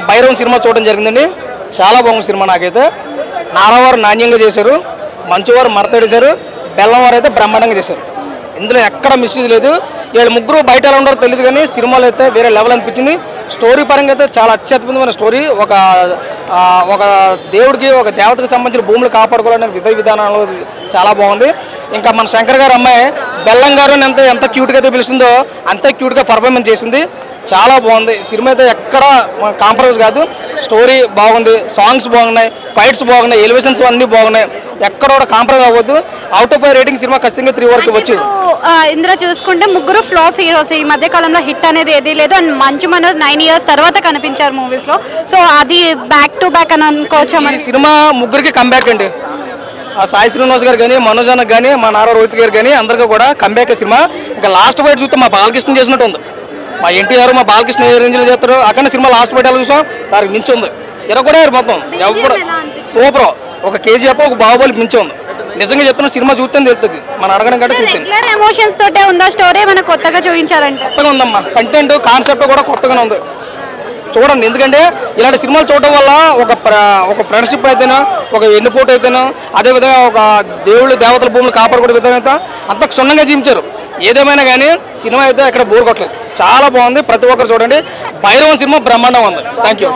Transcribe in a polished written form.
Bhairavam cinema చూడడం జరిగిందండి. చాలా బాగుంది సినిమా. నాకైతే నారావారు నాణ్యంగా చేశారు, మంచువారు మడతడిశారు, బెల్లం వారు అయితే బ్రహ్మాండంగా చేశారు. ఇందులో ఎక్కడ మిస్యూజ్ లేదు. వీళ్ళు ముగ్గురు బయట ఎలా ఉన్నారో తెలియదు కానీ సినిమాలో అయితే వేరే లెవెల్ అనిపించింది. స్టోరీ పరంగా అయితే చాలా అత్యద్భుతమైన స్టోరీ. ఒక దేవుడికి ఒక దేవతకు సంబంధించిన భూములు కాపాడుకోవాలనే విధానాలు చాలా బాగుంది. ఇంకా మన శంకర్ గారు అమ్మాయి బెల్లం గారు ఎంత క్యూట్గా అయితే పిలిచిందో అంతే క్యూట్గా పర్ఫార్మెన్స్ చేసింది. చాలా బాగుంది సినిమా అయితే. ఎక్కడ కాంప్రమైజ్ కాదు. స్టోరీ బాగుంది, సాంగ్స్ బాగున్నాయి, ఫైట్స్ బాగున్నాయి, ఎలివేషన్స్ అన్నీ బాగున్నాయి. ఎక్కడ కూడా కాంప్రమైజ్ అవ్వద్దు. అవుట్ ఆఫ్ 5 రేటింగ్ సినిమా ఖచ్చితంగా 3 వరకు వచ్చు. ఇందులో చూసుకుంటే ముగ్గురు ఫ్లాప్ హీరోస్. ఈ మధ్య కాలంలో హిట్ అనేది ఏదీ లేదు. అండ్ మంచు మనోజ్ 9 years తర్వాత కనిపించారు మూవీస్లో. సో అది బ్యాక్ టు బ్యాక్ అని అనుకోవచ్చు. ఈ సినిమా ముగ్గురికి కంబ్యాక్ అండి. సాయి శ్రీనివాస్ గారు కానీ, మనోజ్ అన్నకు కానీ, మా నారా రోహిత్ గారు కానీ అందరికీ కూడా కంబ్యాక్ సినిమా. ఇంకా లాస్ట్ ఫైట్ చూస్తే మా బాలకృష్ణ చేసినట్టు ఉంది. మా ఎన్టీఆర్, మా బాలకృష్ణ ఏ రేంజ్లో చేస్తారు. అక్కడ సినిమా లాస్ట్ ఫైట్ ఎలా చూసాం, దానికి మించి ఉంది. కూడా మొత్తం ఎవరు సూపర్. ఒక కేజీఎఫ్, ఒక బాహుబలి మించి ఉంది. నిజంగా చెప్తున్నా, సినిమా చూస్తే తెలుస్తుంది. మన అడగడం కంటే చూస్తుంది. ఎమోషన్స్ తోటే ఉందా స్టోరీ? ఏమైనా కొత్తగా చూపించారంటే? కొత్తగా ఉందమ్మా. కంటెంట్, కాన్సెప్ట్ కూడా కొత్తగానే ఉంది. చూడండి. ఎందుకంటే ఇలాంటి సినిమాలు చూడటం వల్ల ఒక ఫ్రెండ్షిప్ అయితేనో, ఒక ఎన్నుపోటు అయితేనో, అదేవిధంగా ఒక దేవతల భూములు కాపాడుకునే విధానం అయితే అంత క్షుణ్ణంగా జీవించారు. ఏదేమైనా కానీ సినిమా అయితే ఎక్కడ బోర్ కొట్టలేదు. చాలా బాగుంది. ప్రతి ఒక్కరు చూడండి. భైరవం సినిమా బ్రహ్మాండం ఉంది. Thank you.